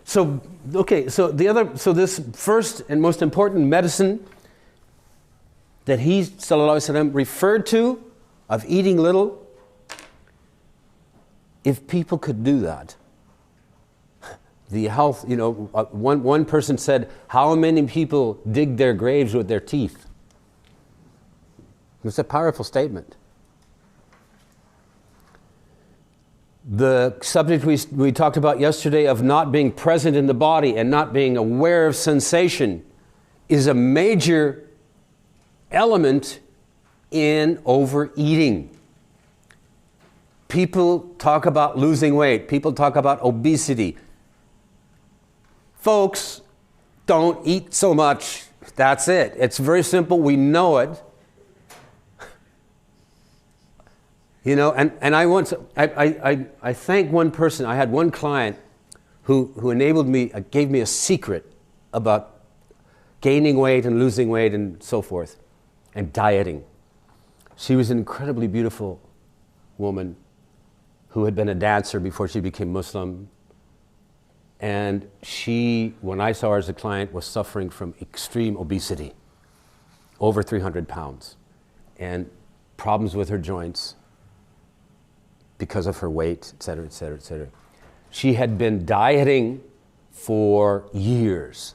So this first and most important medicine that he, sallallahu alaihi wasallam, referred to, of eating little, if people could do that, the health, one person said, how many people dig their graves with their teeth? It's a powerful statement. The subject we talked about yesterday of not being present in the body and not being aware of sensation is a major element in overeating. People talk about losing weight. People talk about obesity. Folks, don't eat so much. That's it. It's very simple. We know it. And I thank one person. I had one client who enabled me, gave me a secret about gaining weight and losing weight and so forth, and dieting. She was an incredibly beautiful woman who had been a dancer before she became Muslim. And she, when I saw her as a client, was suffering from extreme obesity, over 300 pounds, and problems with her joints because of her weight, et cetera, et cetera, et cetera. She had been dieting for years.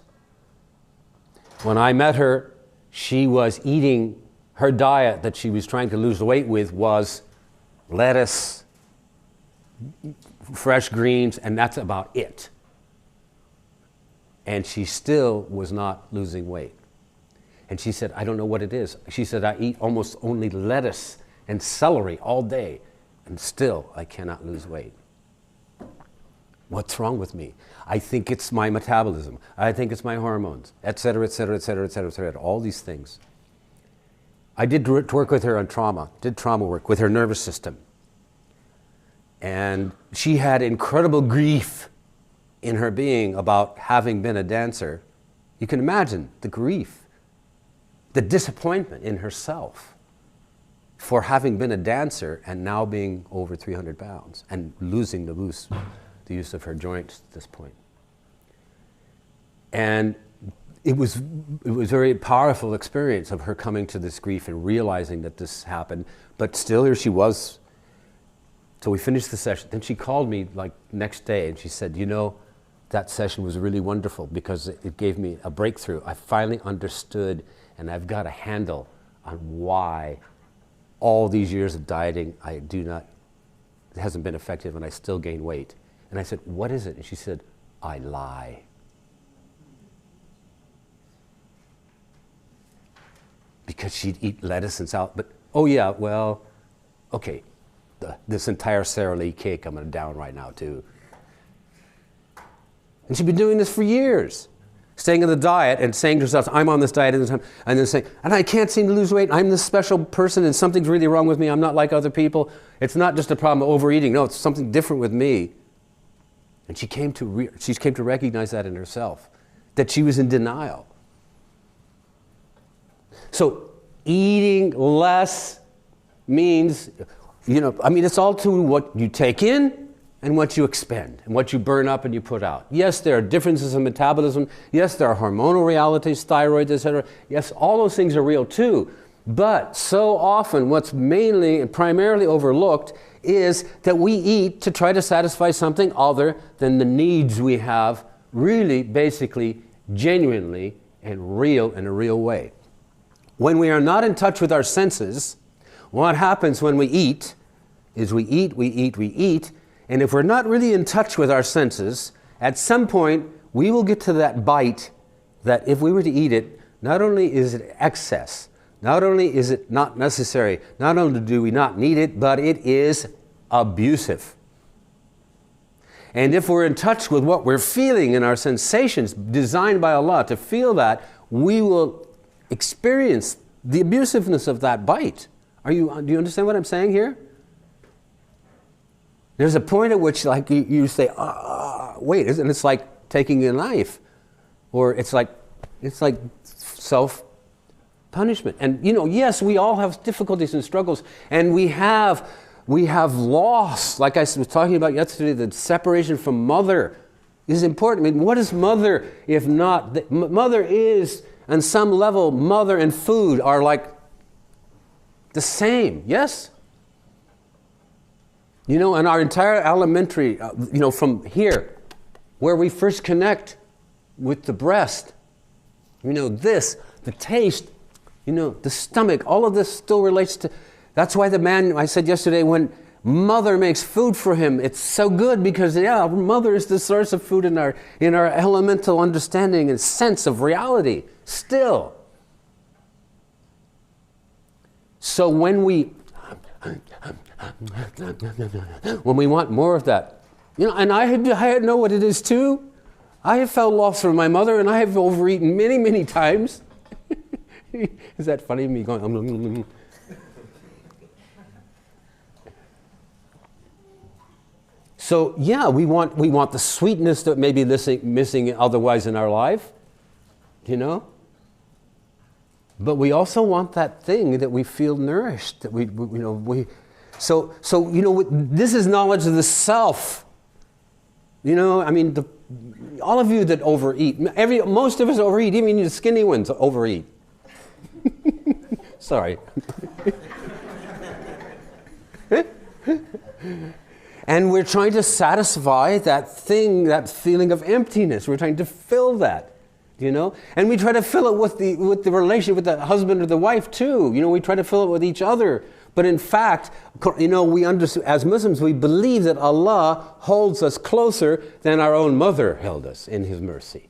When I met her, she was eating, her diet that she was trying to lose the weight with was lettuce, fresh greens, and that's about it. And she still was not losing weight. And she said, I don't know what it is. She said, I eat almost only lettuce and celery all day, and still I cannot lose weight. What's wrong with me? I think it's my metabolism. I think it's my hormones, et cetera, et cetera, et cetera, et cetera, et cetera, all these things. I did work with her on trauma, did trauma work with her nervous system. And she had incredible grief in her being about having been a dancer. You can imagine the grief, the disappointment in herself for having been a dancer and now being over 300 pounds and losing the use of her joints at this point. And it was a very powerful experience of her coming to this grief and realizing that this happened, but still here she was. So we finished the session. Then she called me like next day and she said, that session was really wonderful because it gave me a breakthrough. I finally understood and I've got a handle on why all these years of dieting it hasn't been effective and I still gain weight. And I said, what is it? And she said, I lie. Because she'd eat lettuce and salad, but okay, this entire Sara Lee cake I'm going to down right now too. And she'd been doing this for years, staying on the diet and saying to herself, I'm on this diet and then saying, and I can't seem to lose weight, I'm this special person and something's really wrong with me, I'm not like other people. It's not just a problem of overeating, no, it's something different with me. And she came to recognize that in herself, that she was in denial. So eating less means, it's all to what you take in and what you expend and what you burn up and you put out. Yes, there are differences in metabolism. Yes, there are hormonal realities, thyroid, etc. Yes, all those things are real too. But so often what's mainly and primarily overlooked is that we eat to try to satisfy something other than the needs we have, really, basically, genuinely, and real in a real way. When we are not in touch with our senses, what happens when we eat is we eat, and if we're not really in touch with our senses, at some point we will get to that bite that if we were to eat it, not only is it excess, not only is it not necessary, not only do we not need it, but it is abusive. And if we're in touch with what we're feeling in our sensations designed by Allah to feel that, we will experience the abusiveness of that bite. Do you understand what I'm saying here? There's a point at which you say, wait, and it's like taking a knife, or it's like self-punishment. And yes, we all have difficulties and struggles, and we have loss, like I was talking about yesterday, the separation from mother, is important. I mean, what is mother if not? Mother is, on some level, mother and food are like the same, yes? You know, and our entire elementary, you know, from here, where we first connect with the breast, you know, this, the taste, you know, the stomach, all of this still relates to, that's why the man, I said yesterday, when mother makes food for him, it's so good because, yeah, mother is the source of food in our elemental understanding and sense of reality, still. So when we want more of that, you know, and I know what it is too. I have felt lost from my mother, and I have overeaten many, many times. Is that funny? Me going. So yeah, we want the sweetness that may be missing otherwise in our life, you know. But we also want that thing that we feel nourished, that we you know. So you know, this is knowledge of the self. You know, I mean, all of you that overeat, most of us overeat, even the skinny ones overeat. Sorry. And we're trying to satisfy that thing, that feeling of emptiness. We're trying to fill that, you know? And we try to fill it with the relationship with the husband or the wife too. You know, we try to fill it with each other. But in fact, you know, as Muslims, we believe that Allah holds us closer than our own mother held us in His mercy.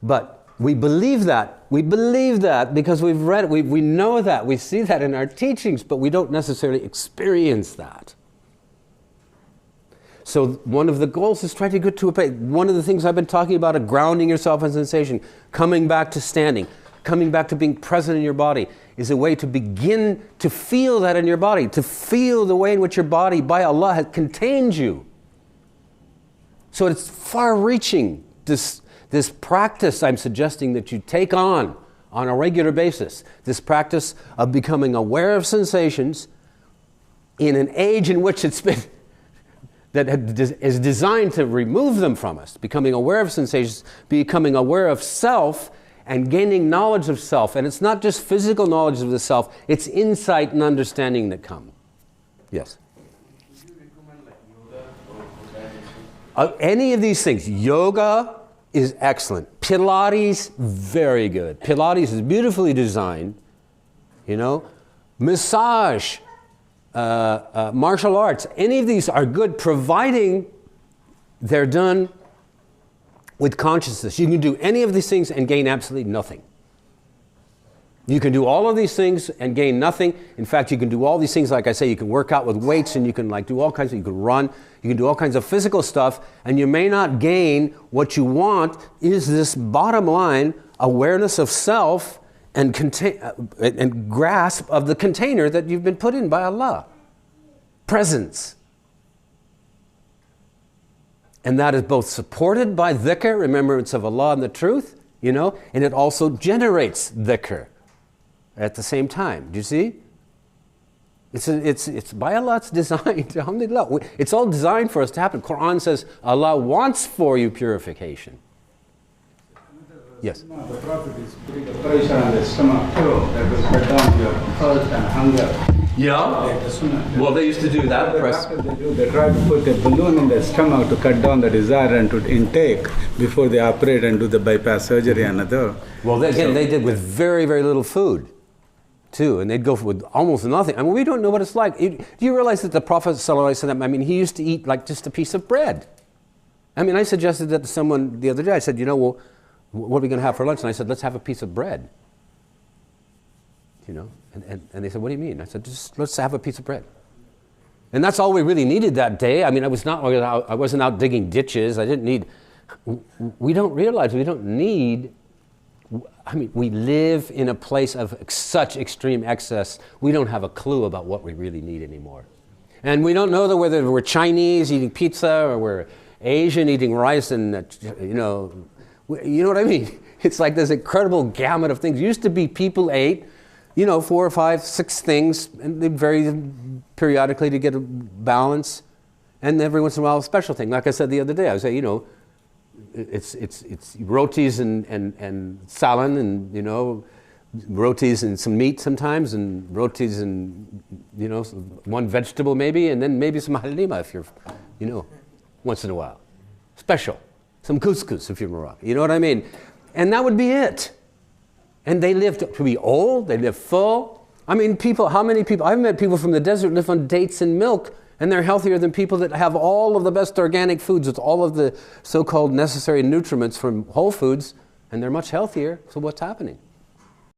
But we believe that. We believe that because we've read it. We know that. We see that in our teachings, but we don't necessarily experience that. So one of the goals is try to get to a place. One of the things I've been talking about, grounding yourself in sensation, coming back to standing, coming back to being present in your body, is a way to begin to feel that in your body, to feel the way in which your body, by Allah, has contained you. So it's far-reaching, this practice I'm suggesting that you take on a regular basis, this practice of becoming aware of sensations in an age in which it's been that is designed to remove them from us, becoming aware of sensations, becoming aware of self, and gaining knowledge of self. And it's not just physical knowledge of the self, it's insight and understanding that come. Yes? Would you recommend like yoga or meditation? Any of these things. Yoga is excellent. Pilates, very good. Pilates is beautifully designed, you know. Massage, martial arts, any of these are good, providing they're done with consciousness. You can do any of these things and gain absolutely nothing. You can do all of these things and gain nothing. In fact, you can do all these things, like I say, you can work out with weights, and you can like do all kinds of, you can run, you can do all kinds of physical stuff, and you may not gain what you want is this bottom line awareness of self and grasp of the container that you've been put in by Allah. Presence. And that is both supported by dhikr, remembrance of Allah and the truth, you know, and it also generates dhikr at the same time. Do you see? It's by Allah, it's designed. Alhamdulillah. It's all designed for us to happen. Quran says Allah wants for you purification. Yes. The Prophet is putting a pressure on the stomach too, that will cut down your thirst and hunger. Yeah. Like the sunnah. Well, they used to do that. They try to put a balloon in the stomach to cut down the desire and to intake before they operate and do the bypass surgery and other. Well, they did with very, very little food, too, and they'd go with almost nothing. I mean, we don't know what it's like. Do you realize that the Prophet ﷺ, I mean, he used to eat like just a piece of bread. I mean, I suggested that to someone the other day. I said, you know, well, what are we going to have for lunch? And I said, let's have a piece of bread. You know, and they said, what do you mean? I said, just let's have a piece of bread. And that's all we really needed that day. I mean, I wasn't out digging ditches. I didn't need, we don't realize we don't need, I mean, we live in a place of such extreme excess, we don't have a clue about what we really need anymore. And we don't know whether we're Chinese eating pizza or we're Asian eating rice and, you know what I mean? It's like this incredible gamut of things. Used to be people ate, you know, 4 or 5, 6 things, and they'd vary periodically to get a balance. And every once in a while, a special thing. Like I said the other day, I would say, you know, it's rotis and salan, and rotis and some meat sometimes, and rotis and one vegetable maybe, and then maybe some halima if you're once in a while. Special. Some couscous if you're Moroccan. You know what I mean? And that would be it. And they live to be old, they live full. I mean, how many people, I've met people from the desert live on dates and milk, and they're healthier than people that have all of the best organic foods with all of the so-called necessary nutriments from whole foods, and they're much healthier. So what's happening?